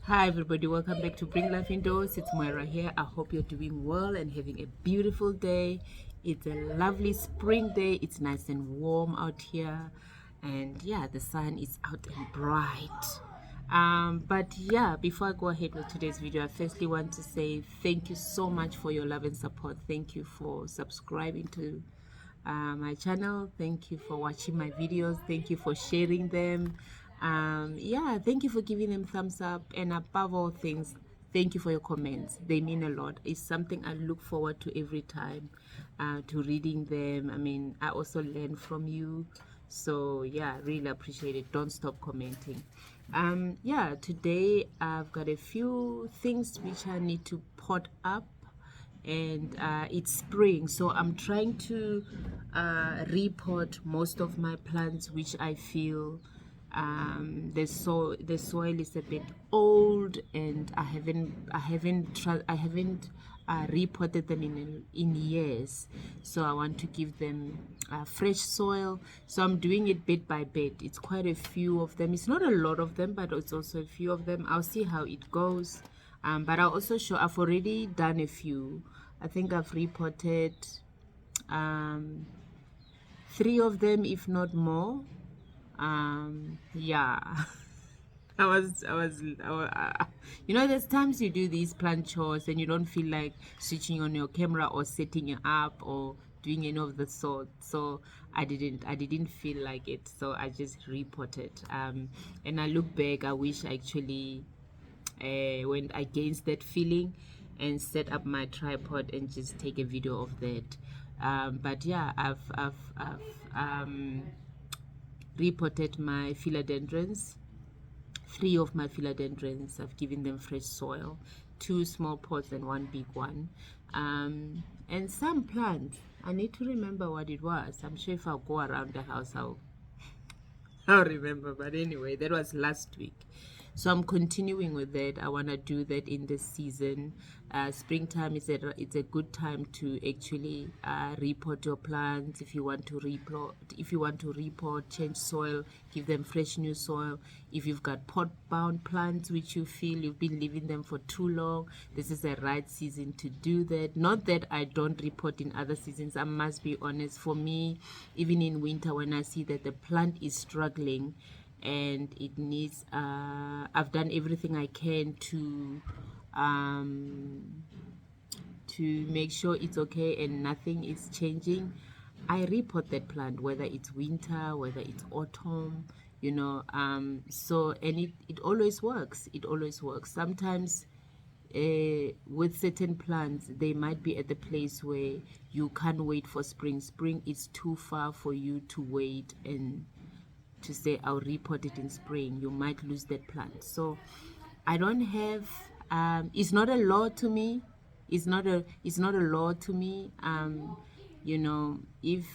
Hi everybody, welcome back to Bring Life Indoors. It's Moira here. I hope you're doing well and having a beautiful day. It's a lovely spring day. It's nice and warm out here, and yeah, the sun is out and bright. But yeah, before I go ahead with today's video, I firstly want to say thank you so much for your love and support. Thank you for subscribing to my channel. Thank you for watching my videos. Thank you for sharing them. Yeah, thank you for giving them thumbs up, and above all things, thank you for your comments. They mean a lot. It's something I look forward to every time, to reading them. I mean, I also learn from you, so yeah, really appreciate it. Don't stop commenting. Yeah, today I've got a few things which I need to pot up, and it's spring, so I'm trying to repot most of my plants which I feel the soil is a bit old, and I haven't repotted them in years, so I want to give them fresh soil. So I'm doing it bit by bit. It's quite a few of them. It's not a lot of them, but it's also a few of them. I'll see how it goes. But I'll also show, I've already done a few. I think I've reported 3 of them, if not more. Yeah. You know, there's times you do these plant chores and you don't feel like switching on your camera or setting it up or doing any of the sort. So I didn't feel like it. So I just reported. And I look back, I wish I actually went against that feeling and set up my tripod and just take a video of that. But yeah, I've repotted my philodendrons. 3 of my philodendrons, I've given them fresh soil, 2 small pots and 1 big one. And some plants, I need to remember what it was. I'm sure if I'll go around the house, I'll remember. But anyway, that was last week. So I'm continuing with that. I want to do that in this season. Springtime is it's a good time to actually repot your plants. If you want to repot, change soil, give them fresh new soil. If you've got pot bound plants which you feel you've been leaving them for too long, this is the right season to do that. Not that I don't repot in other seasons. I must be honest, for me, even in winter, when I see that the plant is struggling and it needs I've done everything I can to make sure it's okay and nothing is changing, I repot that plant, whether it's winter, whether it's autumn, you know. So, and it always works. It always works. Sometimes with certain plants, they might be at the place where you can't wait for spring. Spring is too far for you to wait and to say I'll repot it in spring. You might lose that plant. So I don't have it's not a law to me. It's not a law to me. You know, if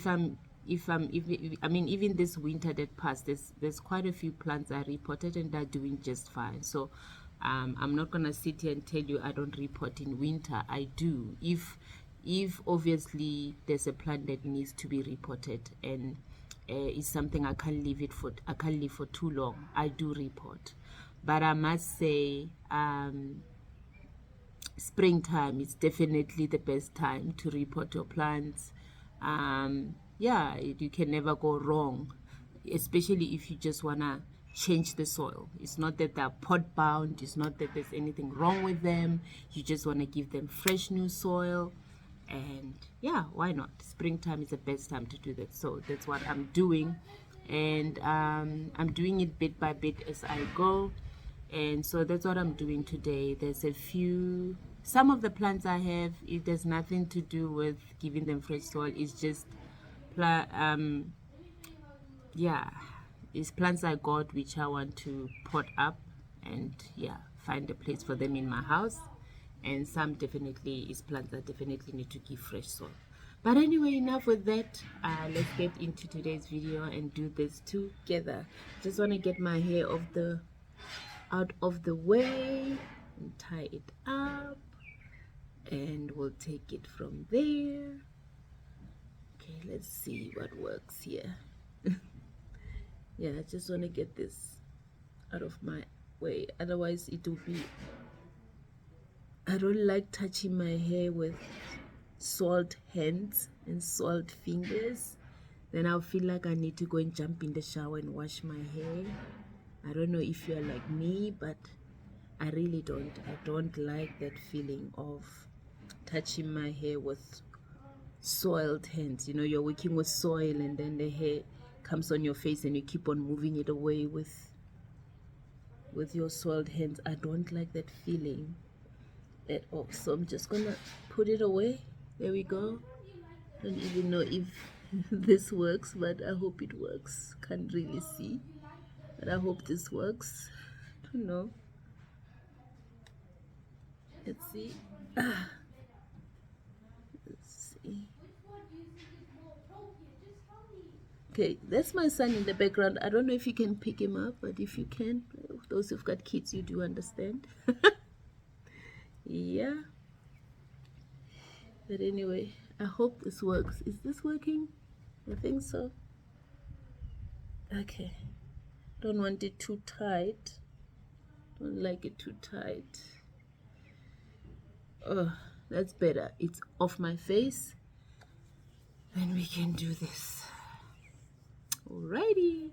I mean, even this winter that passed, there's quite a few plants I reported and they're doing just fine. So I'm not gonna sit here and tell you I don't report in winter. I do. If obviously there's a plant that needs to be reported and is something I can't leave for too long, I do report. But I must say, springtime is definitely the best time to repot your plants. Yeah, you can never go wrong, especially if you just wanna change the soil. It's not that they're pot bound, it's not that there's anything wrong with them. You just want to give them fresh new soil, and yeah, why not? Springtime is the best time to do that. So that's what I'm doing, and I'm doing it bit by bit as I go. And so that's what I'm doing today. There's some of the plants I have, it has nothing to do with giving them fresh soil. It's just yeah, it's plants I got which I want to pot up and yeah, find a place for them in my house. And some definitely is plants that definitely need to give fresh soil. But anyway, enough with that. Let's get into today's video and do this together. Just want to get my hair out of the way and tie it up, and we'll take it from there. Okay, let's see what works here. Yeah, I just want to get this out of my way, otherwise it will be, I don't like touching my hair with soiled hands and soiled fingers. Then I'll feel like I need to go and jump in the shower and wash my hair. I don't know if you're like me, but I really don't. I don't like that feeling of touching my hair with soiled hands. You know, you're working with soil and then the hair comes on your face and you keep on moving it away with your soiled hands. I don't like that feeling at all. So I'm just gonna put it away. There we go. I don't even know if this works, but I hope it works. Can't really see, but I hope this works. I don't know. Let's see. Let's see. Okay, that's my son in the background. I don't know if you can pick him up, but if you can, those who've got kids, you do understand. Yeah. But anyway, I hope this works. Is this working? I think so. Okay. Don't want it too tight. Don't like it too tight. Oh, that's better. It's off my face. Then we can do this. Alrighty.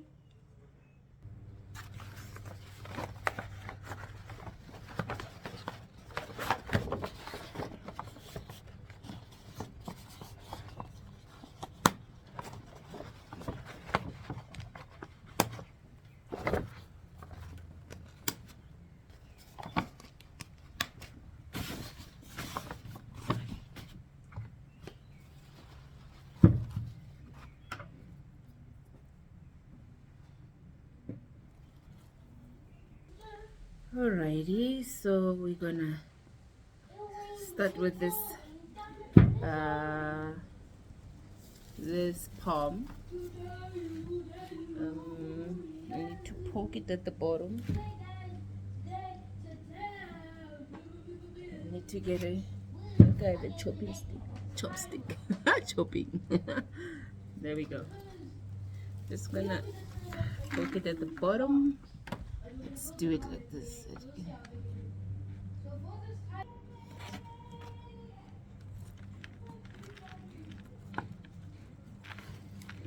Alrighty, so we're gonna start with this this palm. I need to poke it at the bottom. I need to get a chopping stick. Chopstick. Chopping. There we go. Just gonna poke it at the bottom. Let's do it like this.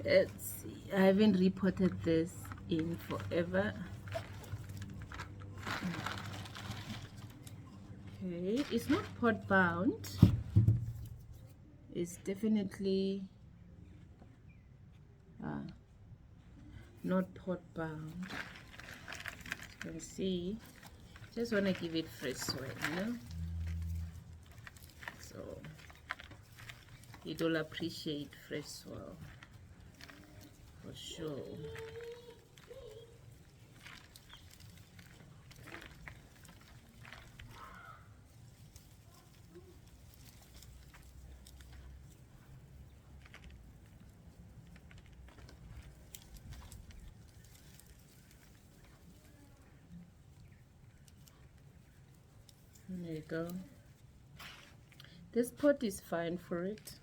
Let's see. I haven't repotted this in forever. Okay, it's not pot bound. It's definitely not pot bound. You can see, just want to give it fresh soil, you know, so it will appreciate fresh soil for sure. There you go. This pot is fine for it.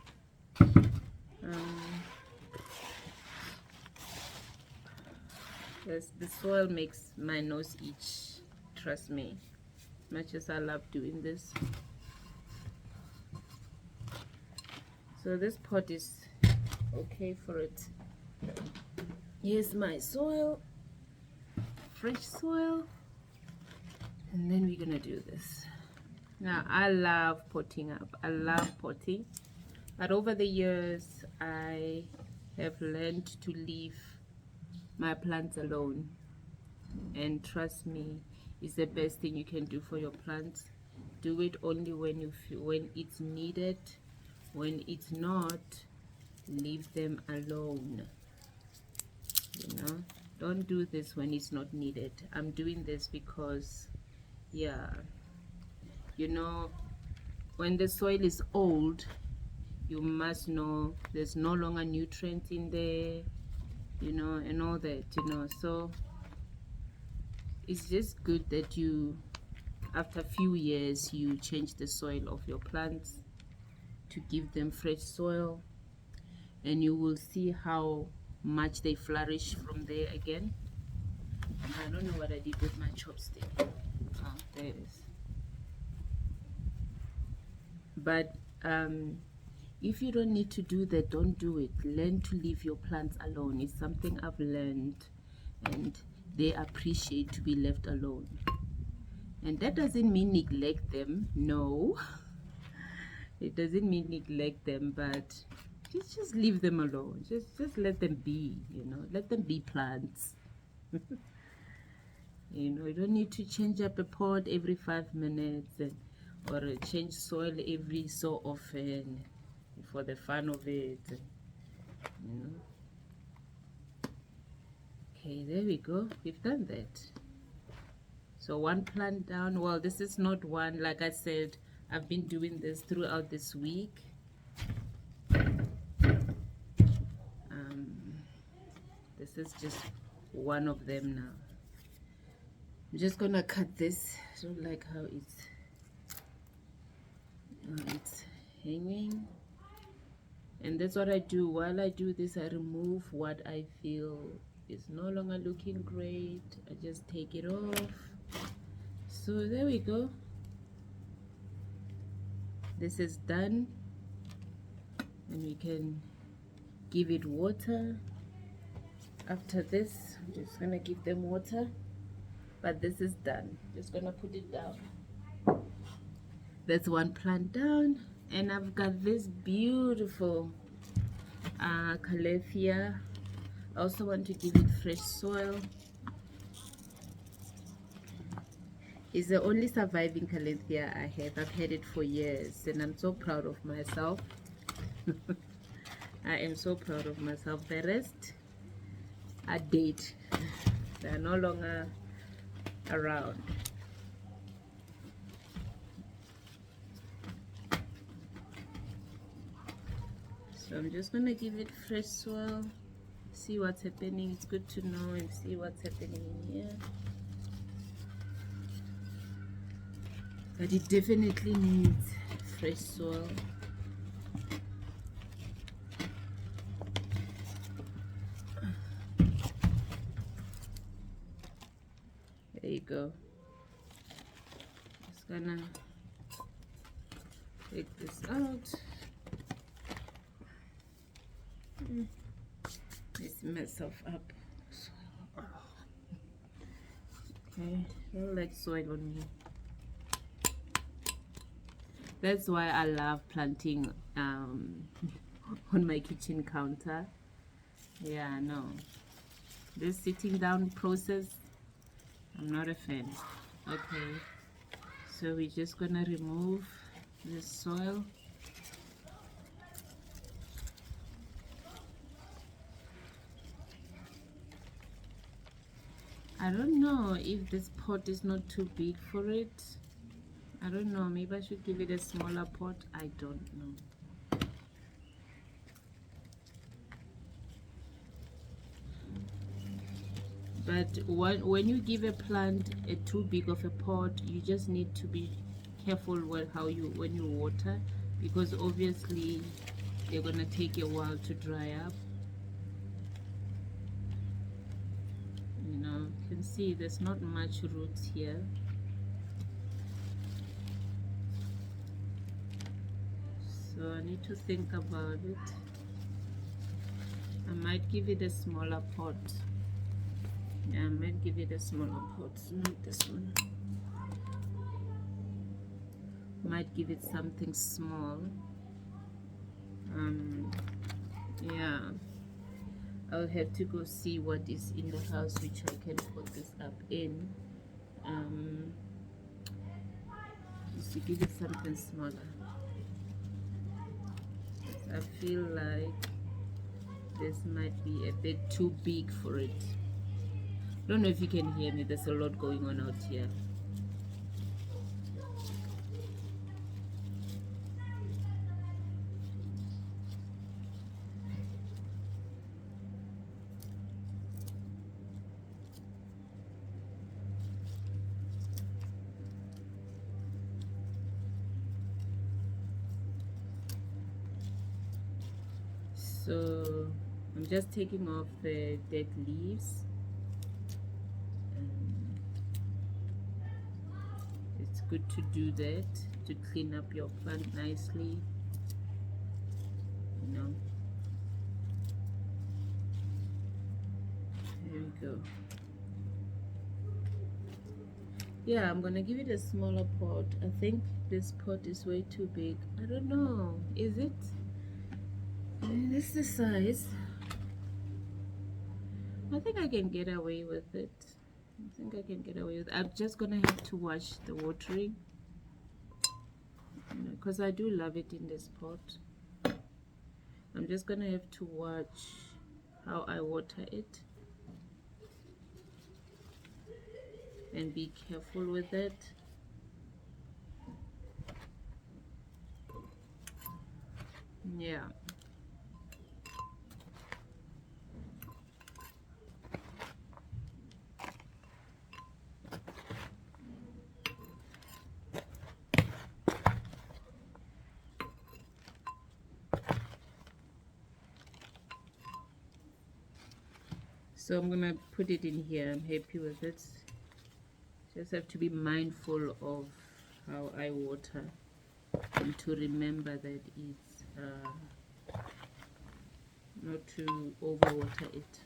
Yes, the soil makes my nose itch, trust me, as much as I love doing this. So this pot is okay for it. Here's my soil, fresh soil, and then we're gonna do this. Now, I love potting up. I love potting. But over the years, I have learned to leave my plants alone. And trust me, it's the best thing you can do for your plants. Do it only when you feel, when it's needed. When it's not, leave them alone. You know, don't do this when it's not needed. I'm doing this because, yeah, you know, when the soil is old, you must know there's no longer nutrients in there, you know, and all that, you know. So it's just good that you, after a few years, you change the soil of your plants to give them fresh soil, and you will see how much they flourish from there again. I don't know what I did with my chopstick. Oh, there it is. But if you don't need to do that, don't do it. Learn to leave your plants alone. It's something I've learned, and they appreciate to be left alone. And that doesn't mean neglect them. No, it doesn't mean neglect them, but just leave them alone. Just let them be, you know, let them be plants. You know, you don't need to change up a pot every 5 minutes or change soil every so often for the fun of it, you know. Okay, there we go. We've done that. So one plant down. Well, this is not one. Like I said, I've been doing this throughout this week. This is just one of them now. I'm just gonna cut this. I don't like how it's hanging. And that's what I do. While I do this, I remove what I feel is no longer looking great. I just take it off. So there we go. This is done, and we can give it water. After this, I'm just gonna give them water, but this is done. Just gonna put it down. That's one plant down, and I've got this beautiful calathea. I also want to give it fresh soil. It's the only surviving calathea I have. I've had it for years, and I'm so proud of myself. I am so proud of myself. The rest are dead. They are no longer around. So I'm just gonna give it fresh soil, see what's happening. It's good to know and see what's happening in here. But it definitely needs fresh soil. There you go. Just gonna take this out. Let's myself up. Okay, I don't like soil on me. That's why I love planting on my kitchen counter. Yeah, no, this sitting down process, I'm not a fan. Okay, so we're just gonna remove the soil. I don't know if this pot is not too big for it. I don't know, maybe I should give it a smaller pot. I don't know. But when you give a plant a too big of a pot, you just need to be careful with when you water, because obviously they're gonna take a while to dry up. You know, you can see there's not much roots here. So I need to think about it. I might give it a smaller pot. Yeah, I might give it a smaller pot, not this one. Might give it something small. Yeah, I'll have to go see what is in the house which I can put this up in. Just to give it something smaller. I feel like this might be a bit too big for it. I don't know if you can hear me. There's a lot going on out here. So I'm just taking off the dead leaves. And good to do that, to clean up your plant nicely, you know. There we go. Yeah, I'm gonna give it a smaller pot. I think this pot is way too big. I don't know, is it? This is the size. I think I can get away with it. I think I can get away with it. I'm just gonna have to watch the watering, because I do love it in this pot. I'm just gonna have to watch how I water it and be careful with it. Yeah. So I'm gonna put it in here. I'm happy with it. Just have to be mindful of how I water and to remember that it's not to overwater it.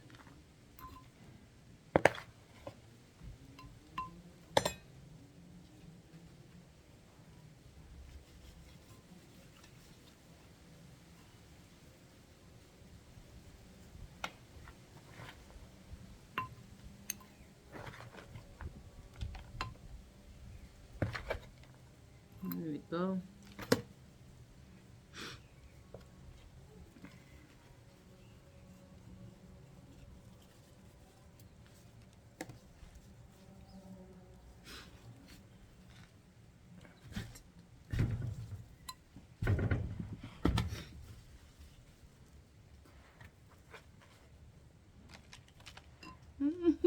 There we go.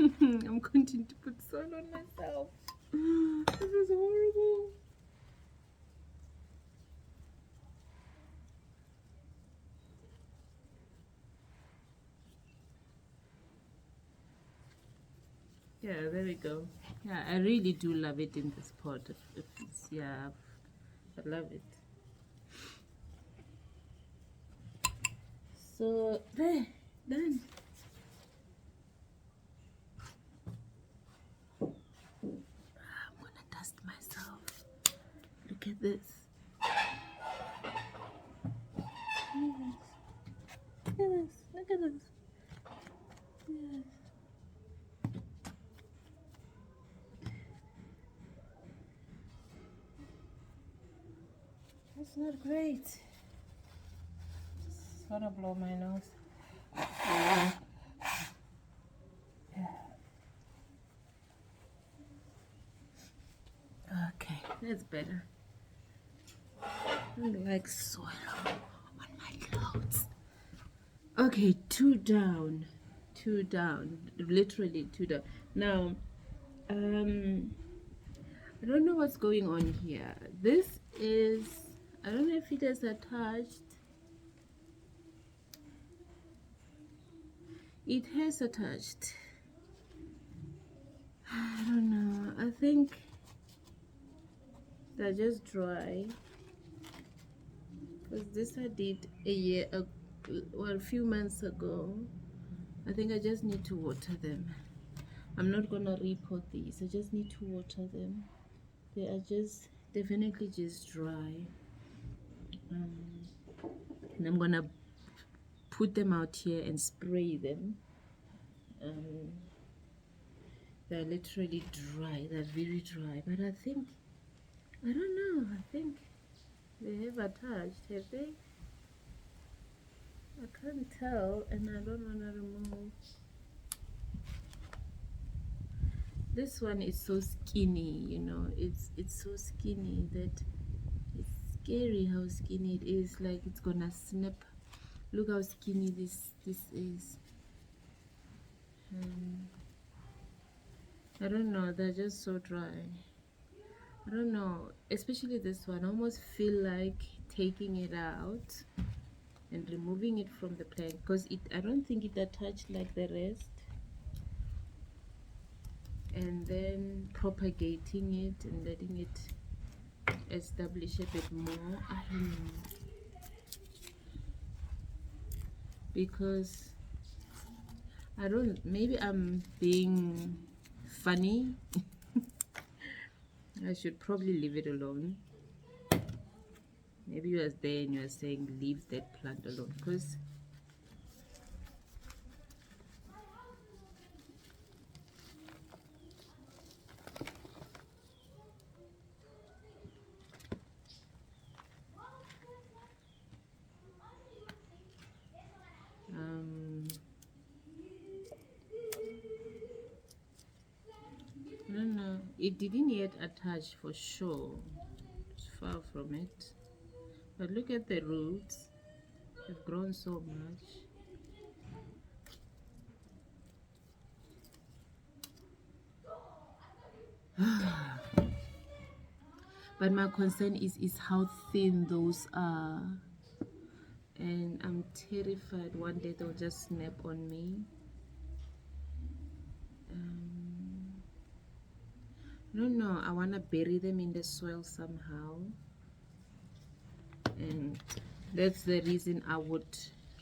I'm going to put soil on myself. This is horrible. Yeah, there we go. Yeah, I really do love it in this pot. If it's, yeah, I love it. So there, done. I'm gonna dust myself. Look at this. Look at this. Look at this. Yes. That's not great. Just gonna blow my nose. Okay, that's better. I don't like soil on my clothes. Okay, two down, literally two down. Now, I don't know what's going on here. This is, I don't know if it is attached. It has attached. I don't know. I think they're just dry. Because this I did a few months ago. I think I just need to water them. I'm not gonna repot these. I just need to water them. They are just definitely just dry. And I'm gonna put them out here and spray them. They're literally dry. They're very dry. But I think, I don't know. I think they have attached. Have they? I can't tell, and I don't want to remove. This one is so skinny, you know. It's so skinny that it's scary how skinny it is. Like it's gonna snap. Look how skinny this is. I don't know. They're just so dry. I don't know. Especially this one. I almost feel like taking it out and removing it from the plant because I don't think it attached like the rest, and then propagating it and letting it establish a bit more. I don't know, because I don't, maybe I'm being funny. I should probably leave it alone. Maybe you are there and you are saying leave that plant alone, because no, it didn't yet attach for sure. It's far from it. But look at the roots. They've grown so much. But my concern is how thin those are. And I'm terrified one day they'll just snap on me. I don't know, I want to bury them in the soil somehow. And that's the reason I would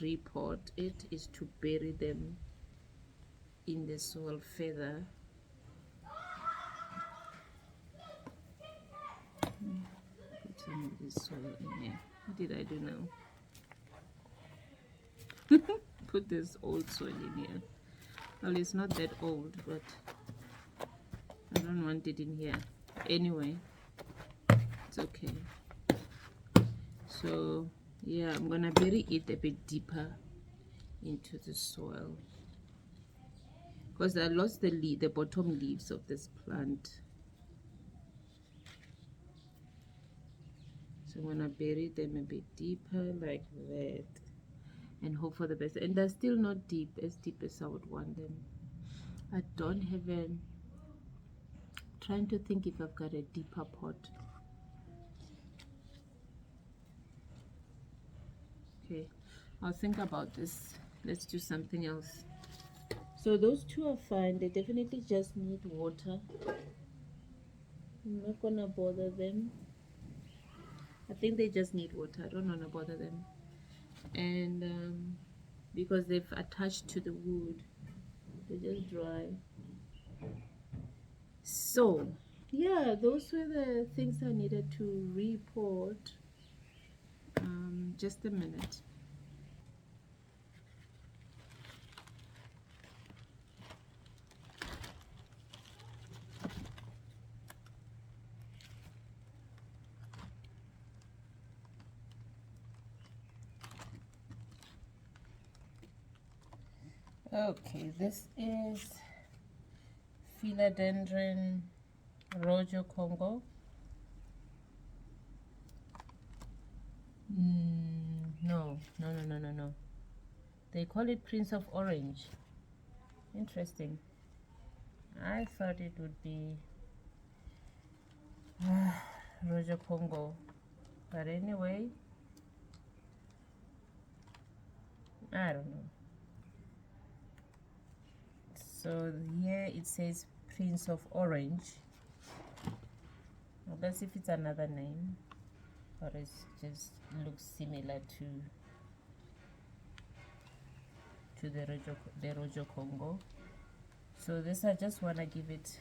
repot it, is to bury them in the soil further. Put some of this soil in there. What did I do now? Put this old soil in here. Well, it's not that old, but I don't want it in here. Anyway, it's okay. So yeah, I'm gonna bury it a bit deeper into the soil, because I lost the bottom leaves of this plant. So I'm gonna bury them a bit deeper like that and hope for the best. And they're still not deep as I would want them. I don't have a, trying to think if I've got a deeper pot. Okay, I'll think about this. Let's do something else. So those two are fine. They definitely just need water. I'm not gonna bother them. I think they just need water. I don't want to bother them. And because they've attached to the wood, they just dry. So yeah, those were the things I needed to report. Just a minute. Okay, this is Philodendron Rojo Congo. No. They call it Prince of Orange. Interesting. I thought it would be Rojo Congo. But anyway, I don't know. So here it says Prince of Orange. Well, let's see if it's another name, or it just looks similar to the Rojo Congo. So this, I just want to give it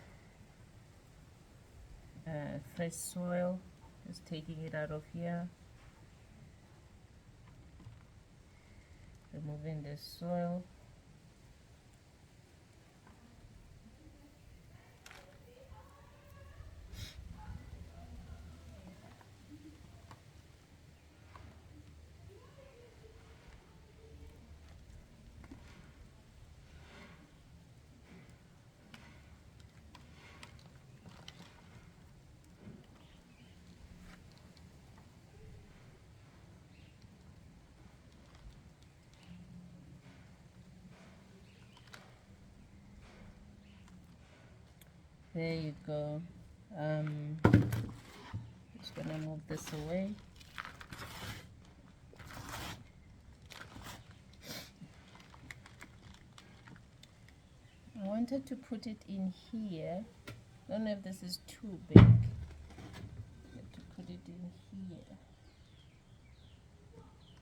fresh soil. Just taking it out of here, removing the soil. There you go. Just gonna move this away. I wanted to put it in here. I don't know if this is too big. I have to put it in here.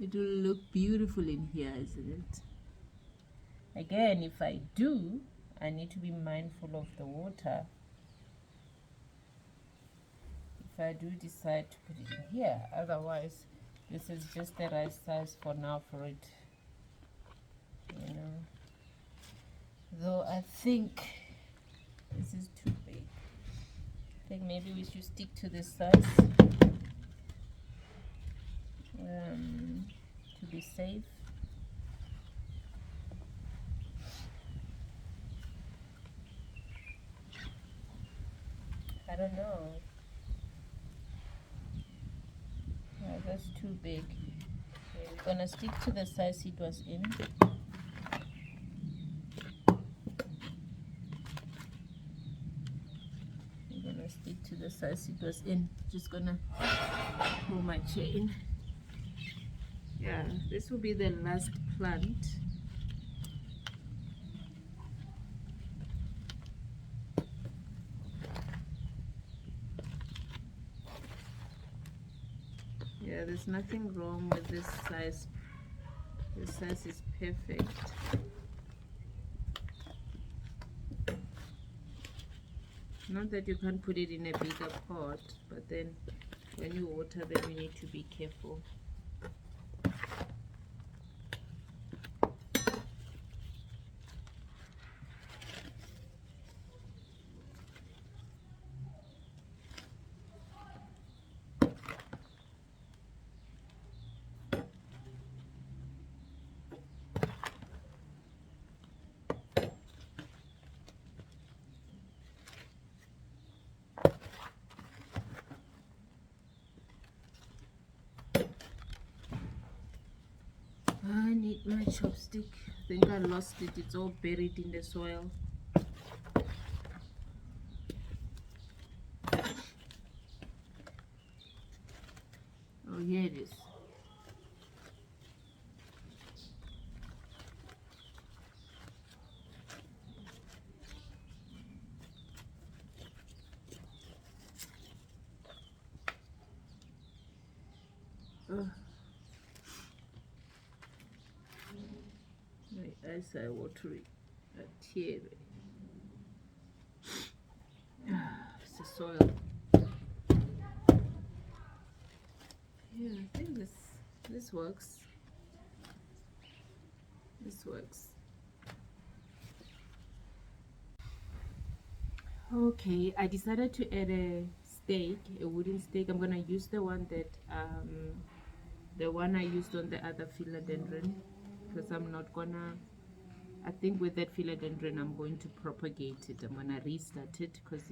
It will look beautiful in here, isn't it? Again, if I do, I need to be mindful of the water. If I do decide to put it in here, otherwise this is just the right size for now for it, you know. Though I think this is too big. I think maybe we should stick to this size to be safe. I don't know. Yeah, that's too big. Okay, we're gonna stick to the size it was in. We're gonna stick to the size it was in. Just gonna pull my chair in. Yeah, this will be the last plant. Yeah, there's nothing wrong with this size. This size is perfect. Not that you can't put it in a bigger pot, but then when you water them, you need to be careful. I need my chopstick. I think I lost it. It's all buried in the soil. Oh, here it is. My eyes are watery. Theive. It's the soil. Yeah, I think this works. This works. Okay, I decided to add a stake, a wooden stake. I'm gonna use the one that the one I used on the other philodendron, because I'm not gonna, I think with that philodendron I'm going to propagate it. I'm gonna restart it because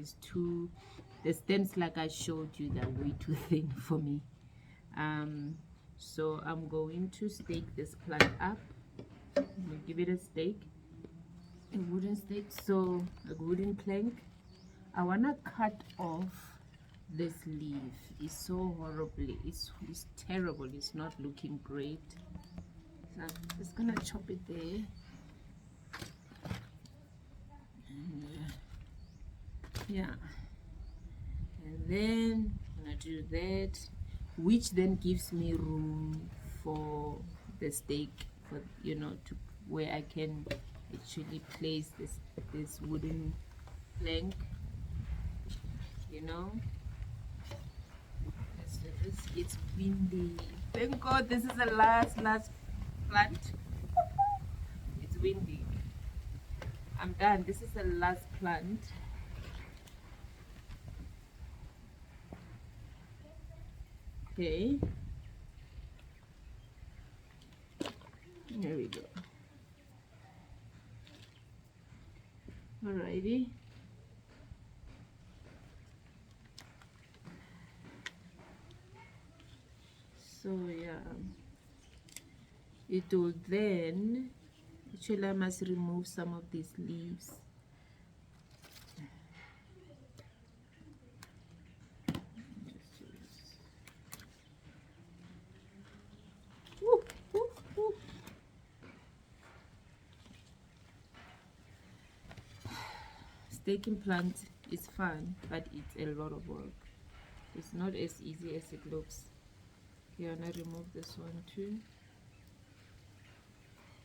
the stems, like I showed you, they're way too thin for me. So I'm going to stake this plant up. I'm gonna give it a stake, a wooden stake, so a wooden plank. I wanna cut off this leaf. It's so horribly, it's terrible. It's not looking great. So I'm just gonna chop it there. And, yeah, and then I'm gonna do that, which then gives me room for the stake, for, you know, to where I can actually place this wooden plank, you know. It's windy. Thank God this is the last plant. It's windy. I'm done. This is the last plant. Okay. There we go. Alrighty. So yeah, it will then, actually I must remove some of these leaves. Woo, woo, woo. Staking plant is fun, but it's a lot of work. It's not as easy as it looks. Okay, I'm gonna remove this one too.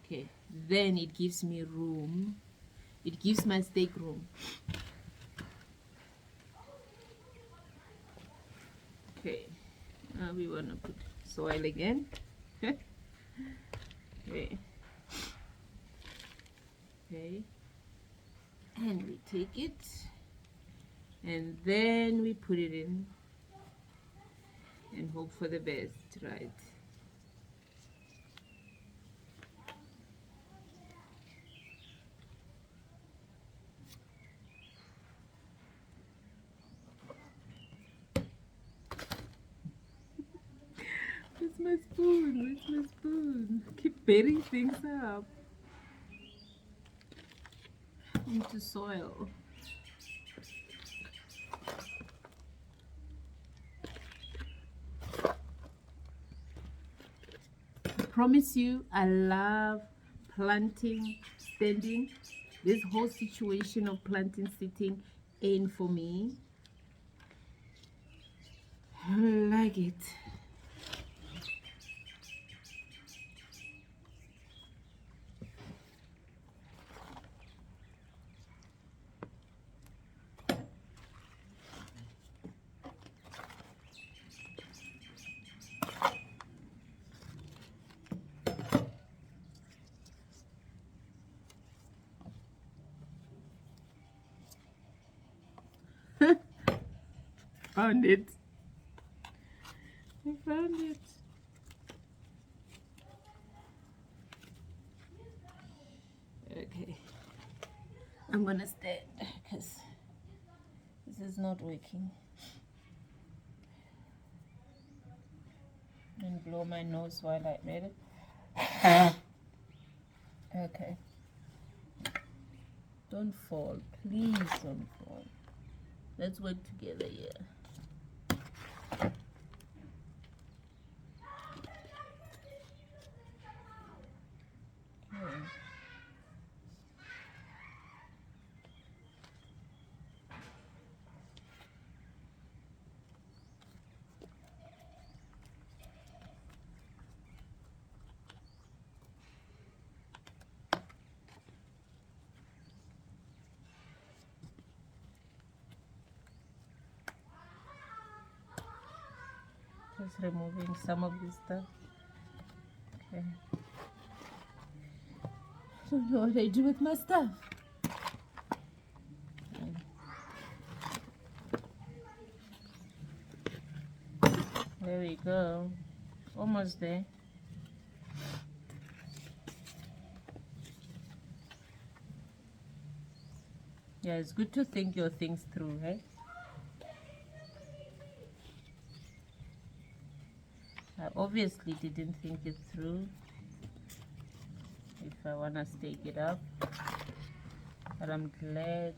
Okay, then it gives me room. It gives my steak room. Okay, now we want to put soil again. Okay. Okay, and we take it and then we put it in and hope for the best, right? Where's my spoon? Where's my spoon? Keep burying things up into soil. I promise you, I love planting standing. This whole situation of planting sitting ain't for me. I don't like it. Found it. I found it. Okay. I'm gonna stand because this is not working. And blow my nose while I made it. Okay. Don't fall. Please don't fall. Let's work together here. Okay. Just removing some of this stuff. Okay. I don't know what I do with my stuff. There we go. Almost there. Yeah, it's good to think your things through, right? I obviously didn't think it through if I want to stake it up, but I'm glad.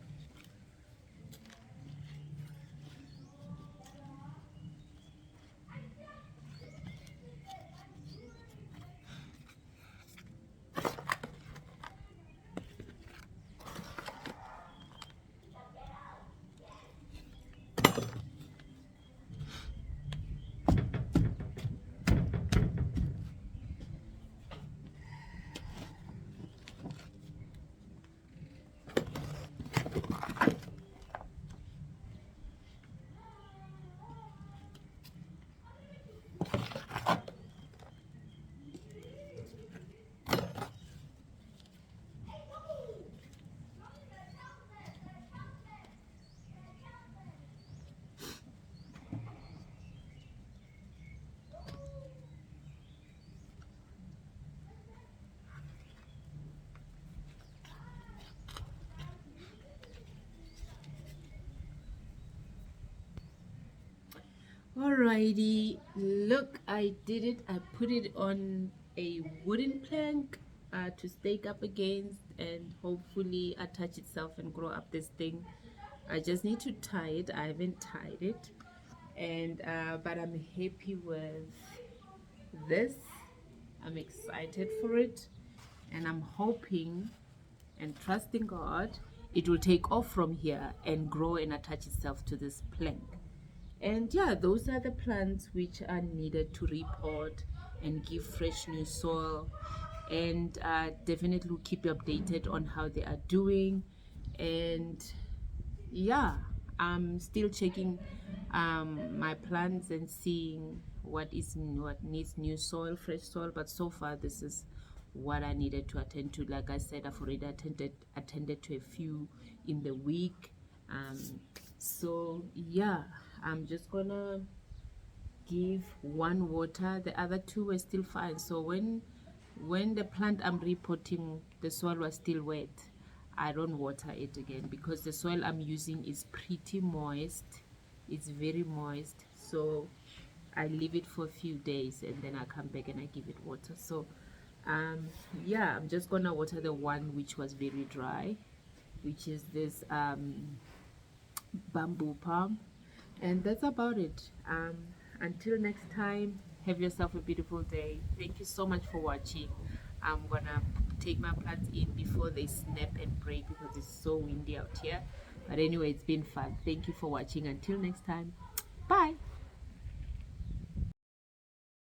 Alrighty, look, I did it. I put it on a wooden plank to stake up against, and hopefully attach itself and grow up this thing. I just need to tie it. I haven't tied it, and but I'm happy with this. I'm excited for it, and I'm hoping and trusting God it will take off from here and grow and attach itself to this plank. And yeah, those are the plants which are needed to repot and give fresh new soil. And definitely will keep you updated on how they are doing. And yeah, I'm still checking my plants and seeing what needs new soil, fresh soil. But so far, this is what I needed to attend to. Like I said, I've already attended to a few in the week. So yeah, I'm just gonna give one water. The other two were still fine. So when the plant I'm repotting, the soil was still wet, I don't water it again because the soil I'm using is pretty moist. It's very moist. So I leave it for a few days and then I come back and I give it water. So yeah, I'm just gonna water the one which was very dry, which is this bamboo palm. And that's about it. Until next time, have yourself a beautiful day. Thank you so much for watching. I'm gonna take my plants in before they snap and break because it's so windy out here. But anyway, it's been fun. Thank you for watching. Until next time, bye.